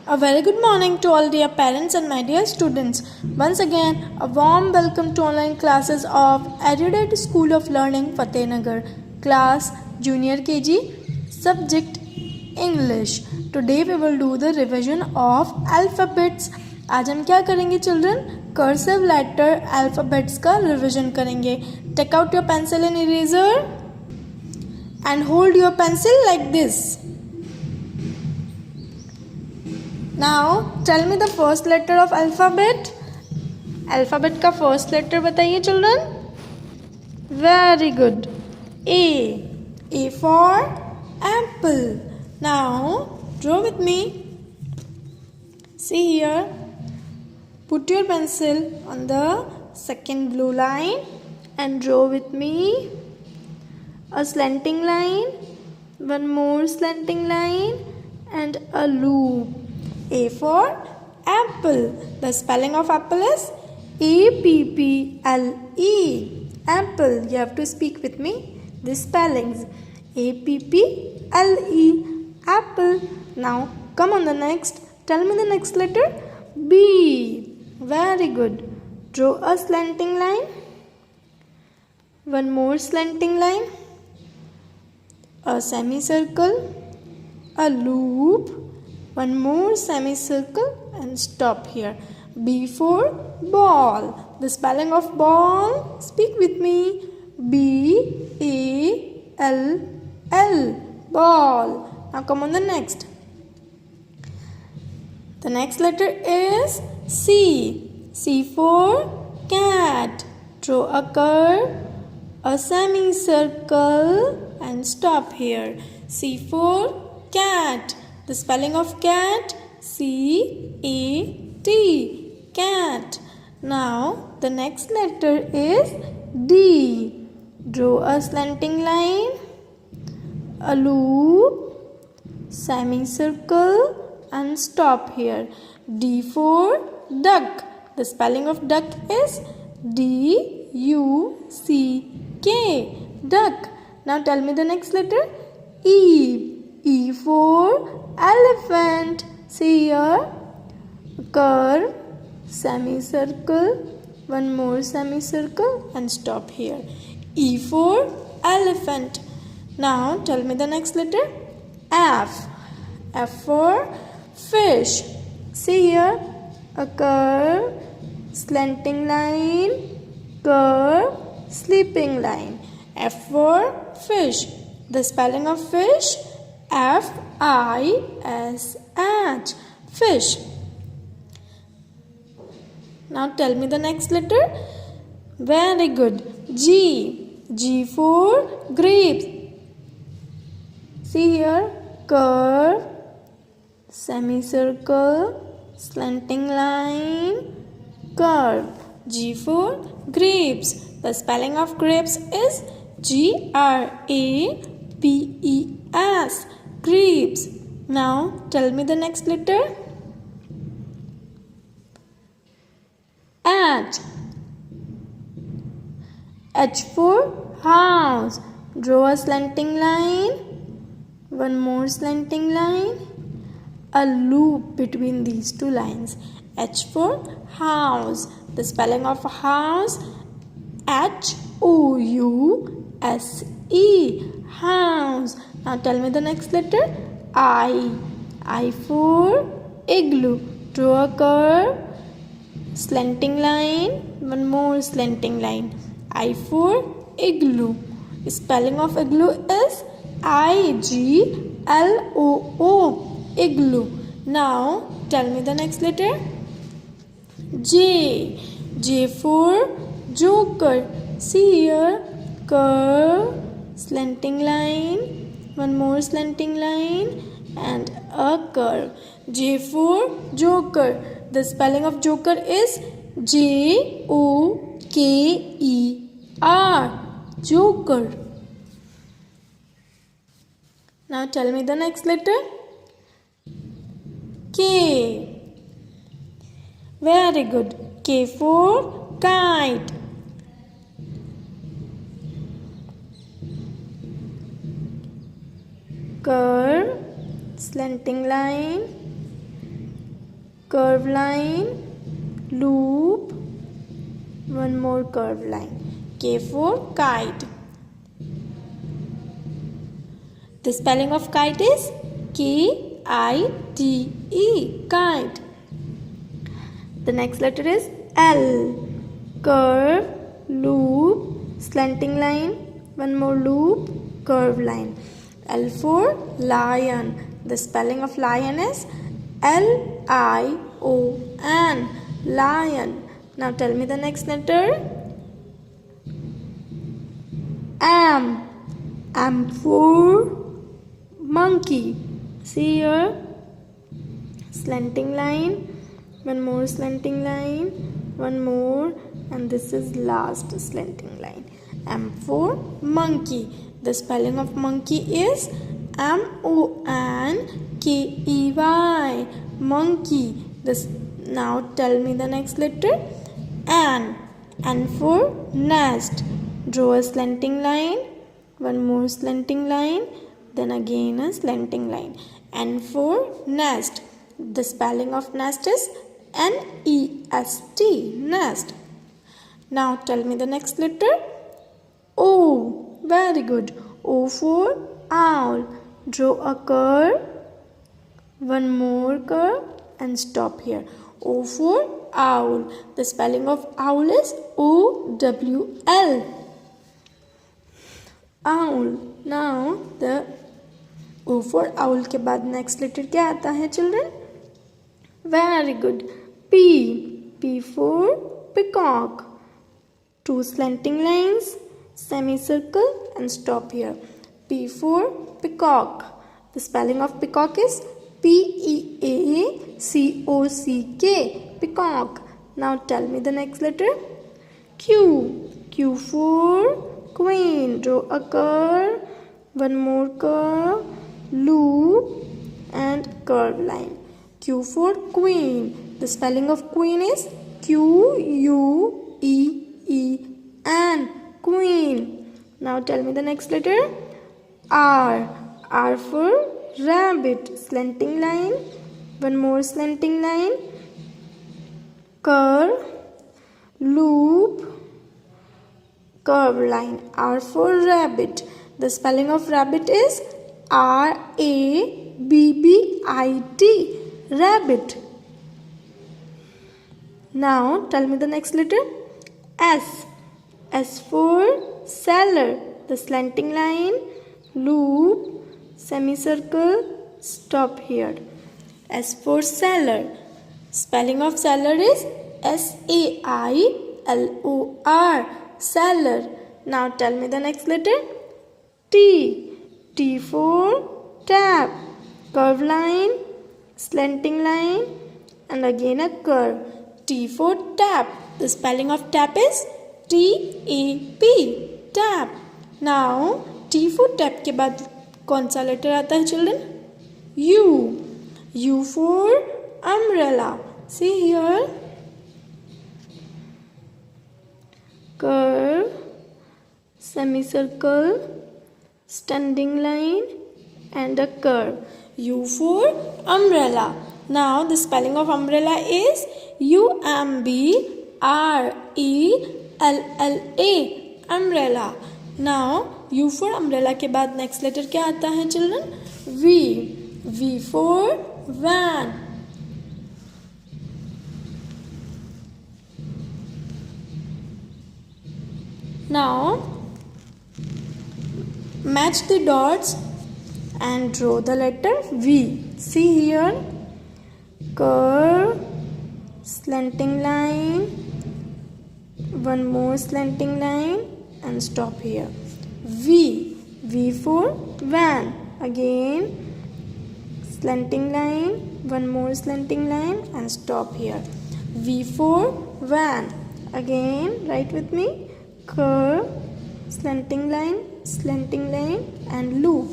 A very good morning to all dear parents and my dear students. Once again, a warm welcome to online classes of Erudite School of Learning, Fatehnagar, class Junior KG, subject English. Today we will do the revision of alphabets. आज हम क्या करेंगे children? Cursive letter alphabets का revision करेंगे. Take out your pencil and eraser and hold your pencil like this. Now tell me the first letter of alphabet. Alphabet का first letter बताइए children. Very good. A. A for apple. Now draw with me. See here. Put your pencil on the second blue line and draw with me a slanting line, one more slanting line and a loop. A for apple. The spelling of apple is A-P-P-L-E. Apple. You have to speak with me. These spellings. A-P-P-L-E. Apple. Now come on the next. Tell me the next letter. B. Very good. Draw a slanting line. One more slanting line. A semicircle. A loop. One more semicircle and stop here. B for ball. The spelling of ball, speak with me. B-A-L-L. Ball. Now come on the next. The next letter is C. C for cat. Draw a curve, a semicircle and stop here. C for cat. The spelling of cat, C-A-T, cat. Now the next letter is D. Draw a slanting line, a loop, semicircle and stop here. D for duck. The spelling of duck is D-U-C-K, duck. Now tell me the next letter. E. E for elephant. See here. Curve, semicircle, one more semicircle and stop here. E for elephant. Now tell me the next letter. F. F for fish. See here. A curve, slanting line, curve, sleeping line. F for fish. The spelling of fish, F-I-S-H, fish. Now tell me the next letter. Very good. G. G for grapes. See here. Curve, semicircle, slanting line, curve. G for grapes. The spelling of grapes is G-R-A-P-E-S. Grapes. Now tell me the next letter. H. H for house. Draw a slanting line, one more slanting line, a loop between these two lines. H for house. The spelling of house, H-O-U-S-E, house. Now tell me the next letter. I. I for igloo. Draw a curve, slanting line, one more slanting line. I for igloo. Spelling of igloo is I-G-L-O-O, igloo. Now tell me the next letter. J. J for joker. See here. Curve, slanting line, one more slanting line and a curve. J for joker. The spelling of joker is J-O-K-E-R, joker. Now tell me the next letter. K. Very good. K for kite. Curve, slanting line, curve line, loop, one more curve line. K for kite. The spelling of kite is K-I-T-E, kite. The next letter is L. Curve, loop, slanting line, one more loop, curve line. L for lion. The spelling of lion is L-I-O-N, lion. Now tell me the next letter. M. M for monkey. See here, slanting line, one more slanting line, one more, and this is last slanting line. M for monkey. The spelling of monkey is M-O-N-K-E-Y, monkey. Now tell me the next letter. N. N for nest. Draw a slanting line, one more slanting line, then again a slanting line. N for nest. The spelling of nest is N-E-S-T, nest. Now tell me the next letter. O. Very good. O for owl. Draw a curve, one more curve, and stop here. O for owl. The spelling of owl is O-W-L, owl. Now the O for owl के बाद next letter क्या आता है children? Very good. P. P for peacock. Two slanting lines, semicircle, and stop here. P for peacock. The spelling of peacock is P-E-A-C-O-C-K, peacock. Now tell me the next letter. Q. Q for queen. Draw a curve, one more curve, loop, and curve line. Q for queen. The spelling of queen is Q-U-E-E-N, queen. Now tell me the next letter. R. R for rabbit. Slanting line, one more slanting line, curve, loop, curve line. R for rabbit. The spelling of rabbit is R-A-B-B-I-T, rabbit. Now tell me the next letter. S. S for sailor. The slanting line, loop, semicircle, stop here. S for sailor. Spelling of sailor is S-A-I-L-O-R, sailor. Now tell me the next letter. T. T for tap. Curve line, slanting line, and again a curve. T for tap. The spelling of tap is T-A-P, tap. Now T for tap के बाद कौन सा letter आता है children? U. U for umbrella. See here, curve, semicircle, standing line, and a curve. U for umbrella. Now the spelling of umbrella is U-M-B-R-E-L-L-A, umbrella. Now U for umbrella के बाद next letter क्या आता है children? V. V for van. Now match the dots and draw the letter V. See here, curve, slanting line, one more slanting line, and stop here. V. V for van. Again slanting line, one more slanting line, and stop here. V for van. Again write with me, curve, slanting line, and loop.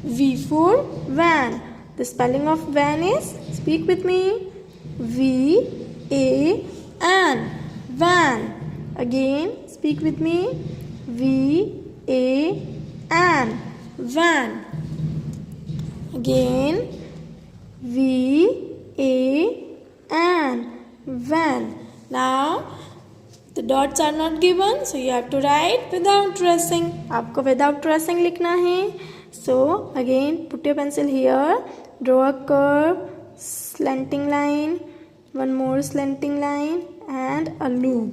V for van. The spelling of van is, speak with me, V-A-N, van. Again speak with me, V-A-N, van. Again V-A-N, Now the dots are not given, so you have to write without tracing. आपको without tracing लिखना है. So again put your pencil here, draw a curve, slanting line, one more slanting line and a loop.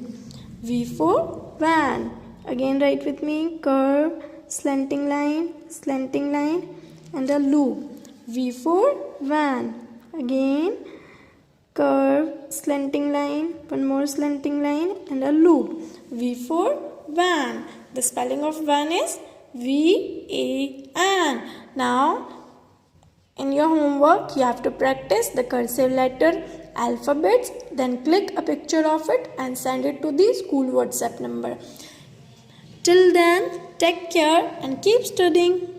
V for van. Again write with me, curve, slanting line and a loop. V for van. Again curve, slanting line, one more slanting line and a loop. V for van. The spelling of van is V-A-N. Now in your homework you have to practice the cursive letter alphabets, then click a picture of it and send it to the school WhatsApp number. Till then, take care and keep studying.